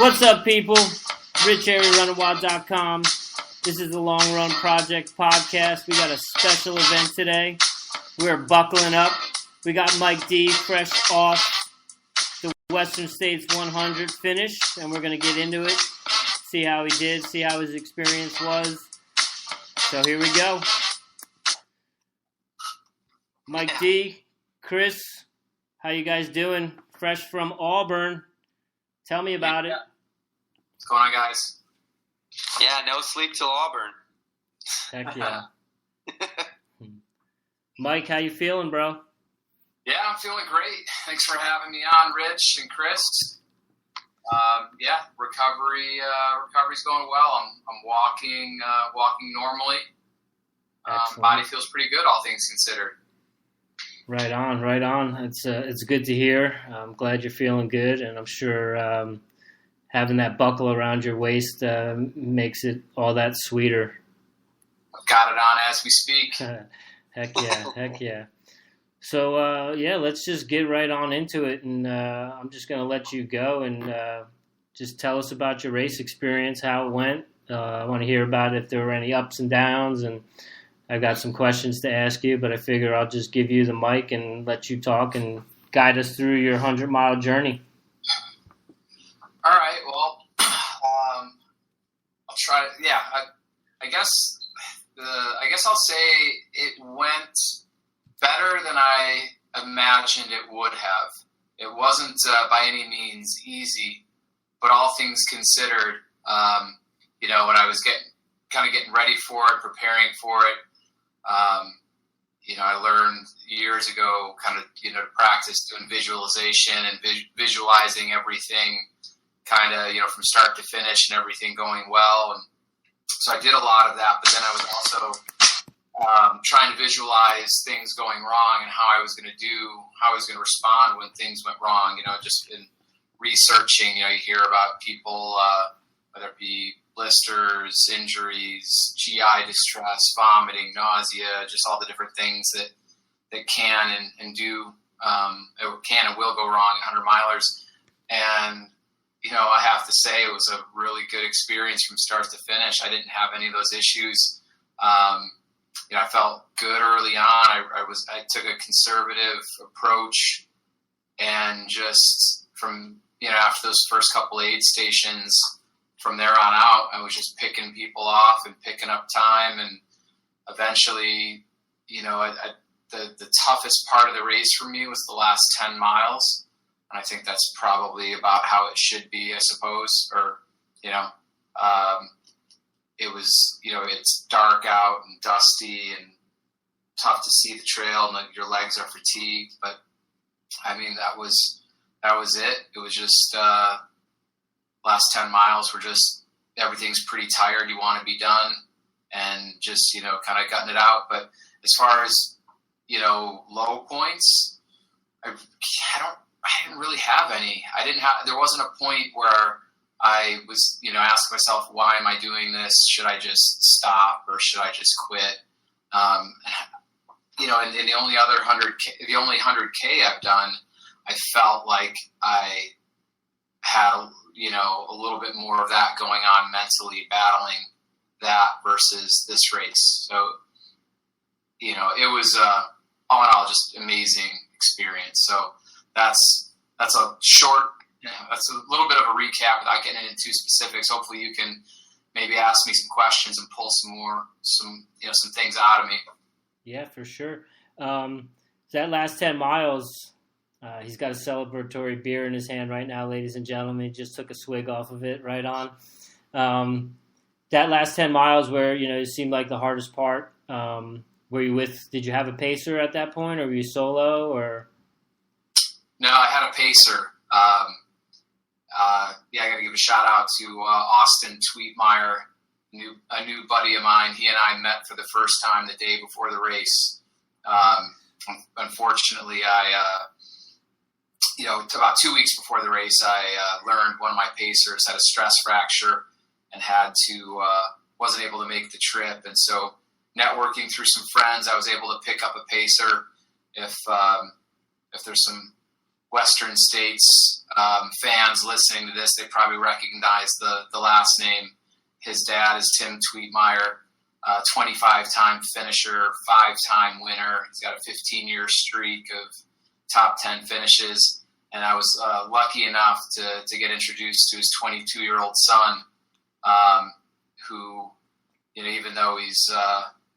What's up, people? RichAreaRunnerWild.com. This is the Long Run Project podcast. We got a special event today. We're buckling up. We got Mike D fresh off the Western States 100 finish, and we're going to get into it, see how he did, see how his experience was. So here we go. Mike D, Chris, how you guys doing? Fresh from Auburn. Tell me about it. What's going on, guys? Yeah, no sleep till Auburn. Heck yeah. Mike, how you feeling, bro? Yeah, I'm feeling great. Thanks for having me on, Rich and Chris. Recovery's going well. I'm walking normally. Body feels pretty good, all things considered. Right on. It's good to hear. I'm glad you're feeling good, and I'm sure having that buckle around your waist makes it all that sweeter. I've got it on as we speak. Heck yeah. So, let's just get right on into it, and I'm just going to let you go and just tell us about your race experience, how it went. I want to hear about if there were any ups and downs, and I've got some questions to ask you, but I figure I'll just give you the mic and let you talk and guide us through your 100-mile journey. All right. Well, I'll try. Yeah, I guess I'll say it went better than I imagined it would have. It wasn't by any means easy, but all things considered, when I was getting ready for it, preparing for it. I learned years ago to practice doing visualization and visualizing everything from start to finish and everything going well. And so I did a lot of that, but then I was also trying to visualize things going wrong and how I was going to respond when things went wrong. Just in researching, you hear about people, whether it be blisters, injuries, GI distress, vomiting, nausea, just all the different things that can and do, can and will go wrong in 100 milers. And, I have to say it was a really good experience from start to finish. I didn't have any of those issues. I felt good early on. I took a conservative approach, and just from, after those first couple aid stations, from there on out, I was just picking people off and picking up time. And eventually, the toughest part of the race for me was the last 10 miles. And I think that's probably about how it should be, I suppose. Or, it was, it's dark out and dusty and tough to see the trail, and your legs are fatigued. But I mean, that was it. It was just, last 10 miles were just, everything's pretty tired. You want to be done and just, kind of gutting it out. But as far as, low points, I didn't really have any. There wasn't a point where I was, asking myself, why am I doing this? Should I just stop or should I just quit? And the only 100K I've done, I felt like I had, a little bit more of that going on mentally, battling that versus this race. So, it was, all in all, just amazing experience. So that's a little bit of a recap without getting into specifics. Hopefully you can maybe ask me some questions and pull some things out of me. Yeah, for sure. That last 10 miles, he's got a celebratory beer in his hand right now, ladies and gentlemen. He just took a swig off of it right on. That last 10 miles where, it seemed like the hardest part, did you have a pacer at that point, or were you solo, or? No, I had a pacer. I got to give a shout out to Austin Tweetmeyer, a new buddy of mine. He and I met for the first time the day before the race. Unfortunately, about 2 weeks before the race, I learned one of my pacers had a stress fracture and wasn't able to make the trip. And so, networking through some friends, I was able to pick up a pacer if there's some Western States fans listening to this, they probably recognize the last name. His dad is Tim Tweetmeyer, 25-time finisher, 5-time winner. He's got a 15-year streak of top 10 finishes. And I was lucky enough to get introduced to his 22-year-old son, who, even though he's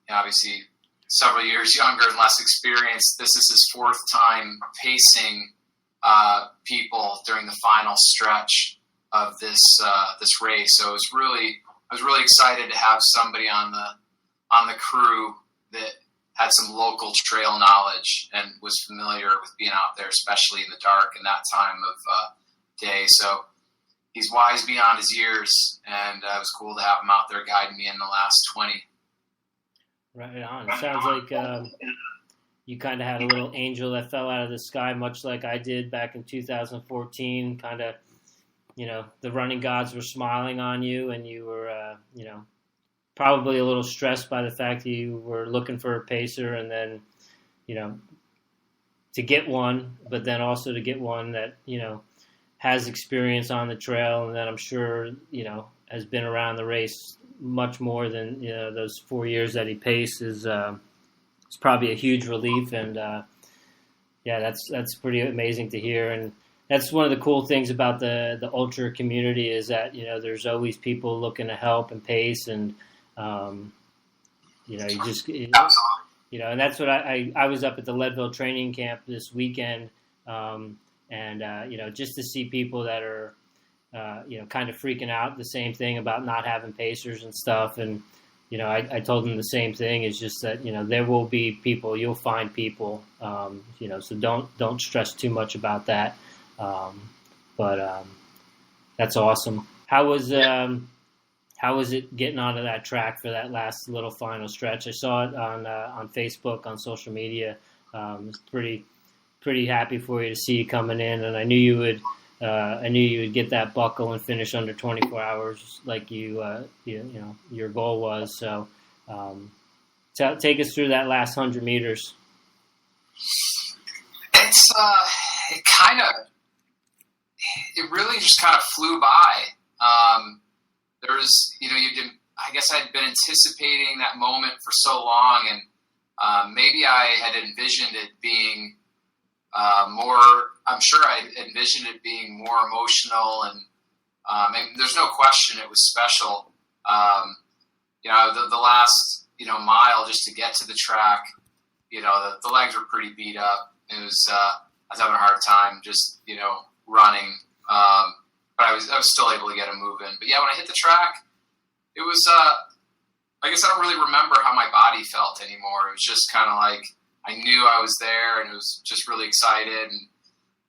obviously several years younger and less experienced, this is his 4th time pacing people during the final stretch of this race. So I was really excited to have somebody on the crew that had some local trail knowledge and was familiar with being out there, especially in the dark and that time of day. So he's wise beyond his years, and it was cool to have him out there guiding me in the last 20. Right on. It sounds like you kind of had a little angel that fell out of the sky, much like I did back in 2014. Kind of, the running gods were smiling on you, and you were, probably a little stressed by the fact that you were looking for a pacer, and then, to get one, but then also to get one that, has experience on the trail, and that I'm sure, has been around the race much more than, those 4 years that he paced is it's probably a huge relief. And, that's pretty amazing to hear. And that's one of the cool things about the ultra community is that, there's always people looking to help and pace, and, you just, and that's what I was up at the Leadville training camp this weekend. Just to see people that are, kind of freaking out the same thing about not having pacers and stuff. And, I told them the same thing, is just that, there will be people, you'll find people, so don't stress too much about that. That's awesome. How was it getting onto that track for that last little final stretch? I saw it on Facebook, on social media. It's pretty happy for you to see you coming in, and I knew you would get that buckle and finish under 24 hours, like your goal was. So, take us through that last 100 meters. It really just kind of flew by. I guess I'd been anticipating that moment for so long, and maybe I had envisioned it being more. I'm sure I envisioned it being more emotional, and there's no question it was special. The last mile just to get to the track, the legs were pretty beat up. It was I was having a hard time just running, but I was still able to get a move in. But yeah, when I hit the track, it was I guess I don't really remember how my body felt anymore. It was just kind of like I knew I was there, and it was just really excited. And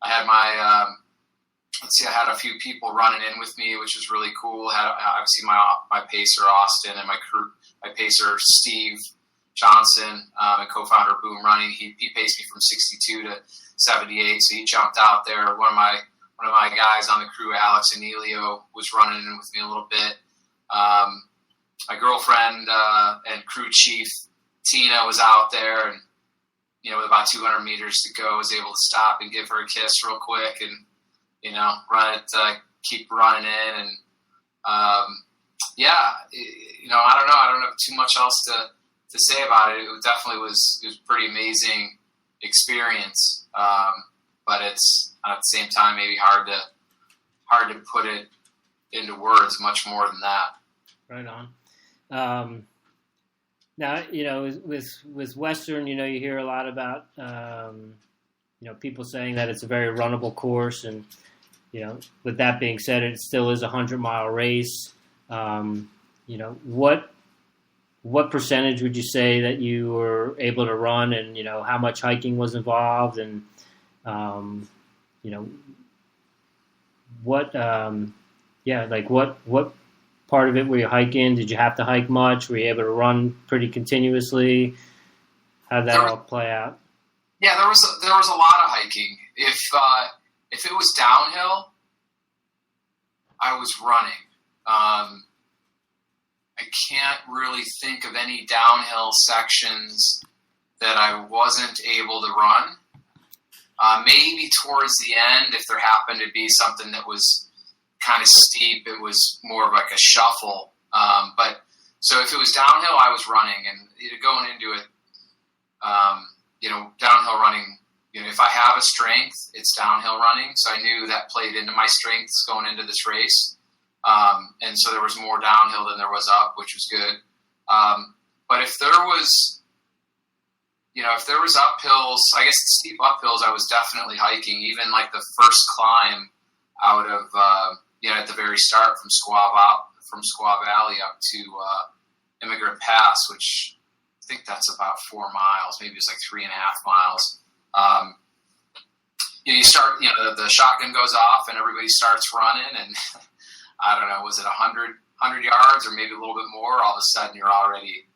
I had I had a few people running in with me, which was really cool. I had obviously my pacer Austin, and my pacer Steve Johnson, and co-founder of Boom Running. He paced me from 62 to 78, so he jumped out there. One of my guys on the crew, Alex Anelio, was running in with me a little bit. My girlfriend and crew chief Tina was out there, and with about 200 meters to go, I was able to stop and give her a kiss real quick, and run it, keep running in, and I don't have too much else to say about it. It definitely was a pretty amazing experience, but it's at the same time maybe hard to put it into words much more than that. Right on. Now, with Western, you hear a lot about, people saying that it's a very runnable course. And, with that being said, it still is a 100-mile race. What percentage would you say that you were able to run, and, how much hiking was involved, and, what part of it were you hiking? Did you have to hike much? Were you able to run pretty continuously? How did that all play out? Yeah, there was a lot of hiking. If it was downhill, I was running. I can't really think of any downhill sections that I wasn't able to run. Maybe towards the end, if there happened to be something that was kind of steep, it was more of like a shuffle. But so if it was downhill, I was running, and going into it, downhill running. If I have a strength, it's downhill running. So I knew that played into my strengths going into this race. And so there was more downhill than there was up, which was good. But if there was uphills, I guess steep uphills, I was definitely hiking. Even like the first climb out of, at the very start from Squaw Valley up to Immigrant Pass, which I think that's about 4 miles, maybe it's like 3.5 miles. You start, the shotgun goes off and everybody starts running, and I don't know, was it 100 yards or maybe a little bit more? All of a sudden you're already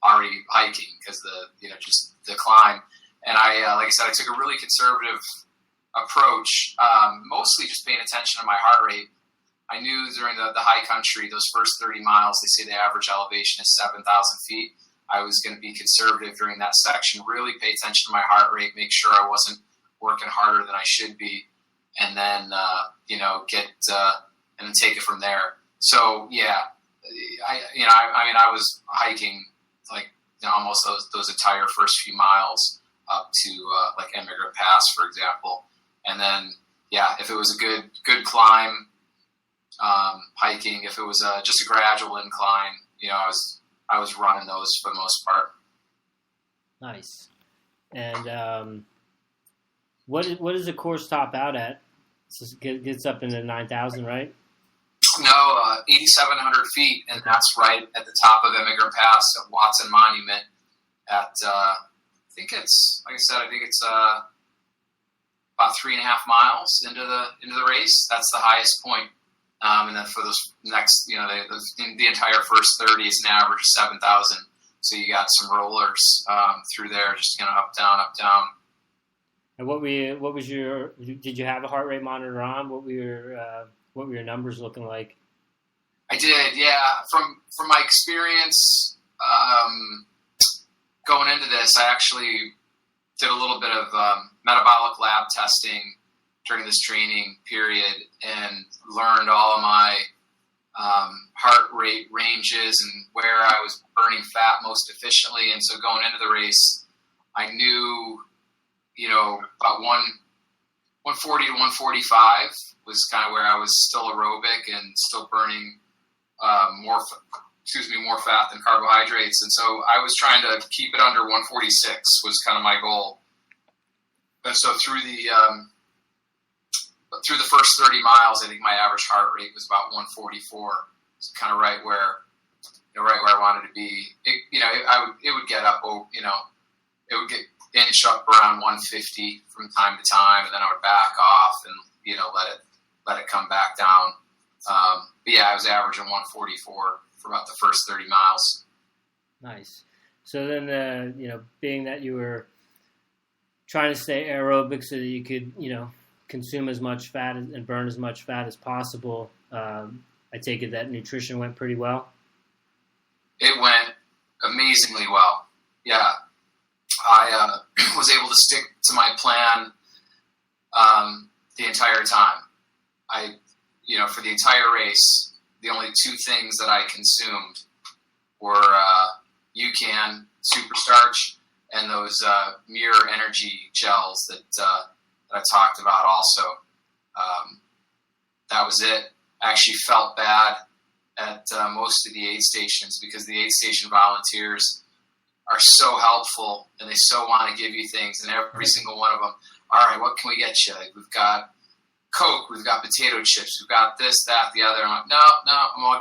hiking because just the climb. And I, like I said, I took a really conservative approach, mostly just paying attention to my heart rate. I knew during the high country, those first 30 miles, they say the average elevation is 7,000 feet. I was going to be conservative during that section, really pay attention to my heart rate, make sure I wasn't working harder than I should be, and then, and then take it from there. So, yeah, I was hiking almost those entire first few miles up to like Immigrant Pass, for example. And then, yeah, if it was a good climb, hiking, if it was just a gradual incline, I was running those for the most part. Nice. And what does the course top out at? It gets up into 9,000, right? No, 8,700 feet, and that's right at the top of Immigrant Pass at Watson Monument. At I think it's about 3.5 miles into the race. That's the highest point. And then for those next, the entire first 30 is an average of 7,000. So you got some rollers through there, just up, down, up, down. And did you have a heart rate monitor on? What were your numbers looking like? I did, yeah. From my experience going into this, I actually did a little bit of metabolic lab testing during this training period and learned all of my heart rate ranges and where I was burning fat most efficiently. And so going into the race, I knew, about 140 to 145 was kind of where I was still aerobic and still burning more fat than carbohydrates. And so I was trying to keep it under 146 was kind of my goal. And so through the first 30 miles, I think my average heart rate was about 144. It's kind of right where I wanted to be. It would get up, it would get inch up around 150 from time to time, and then I would back off and let it come back down. But yeah, I was averaging 144 for about the first 30 miles. Nice. So then, being that you were trying to stay aerobic so that you could, consume as much fat and burn as much fat as possible, I take it that nutrition went pretty well? It went amazingly well. Yeah. I was able to stick to my plan the entire time. For the entire race, the only two things that I consumed were UCAN Superstarch and those Mirror Energy gels that I talked about also. That was it. I actually felt bad at most of the aid stations because the aid station volunteers are so helpful and they so want to give you things, and every single one of them, all right, what can we get you? Like, we've got Coke, we've got potato chips, we've got this, that, the other. I'm like, no, I'm all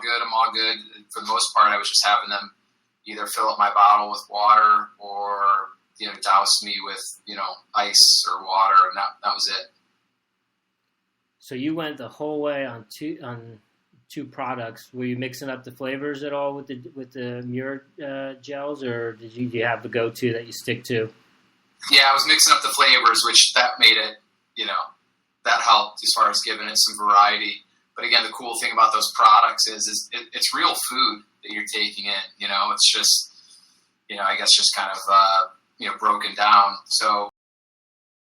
good. For the most part, I was just having them either fill up my bottle with water or, douse me with, ice or water, and that was it. So you went the whole way on two products. Were you mixing up the flavors at all with the Muir gels, or did you have the go-to that you stick to? Yeah, I was mixing up the flavors, which that made it, that helped as far as giving it some variety. But again, the cool thing about those products is it's real food that you're taking in. It's just, I guess just kind of broken down. So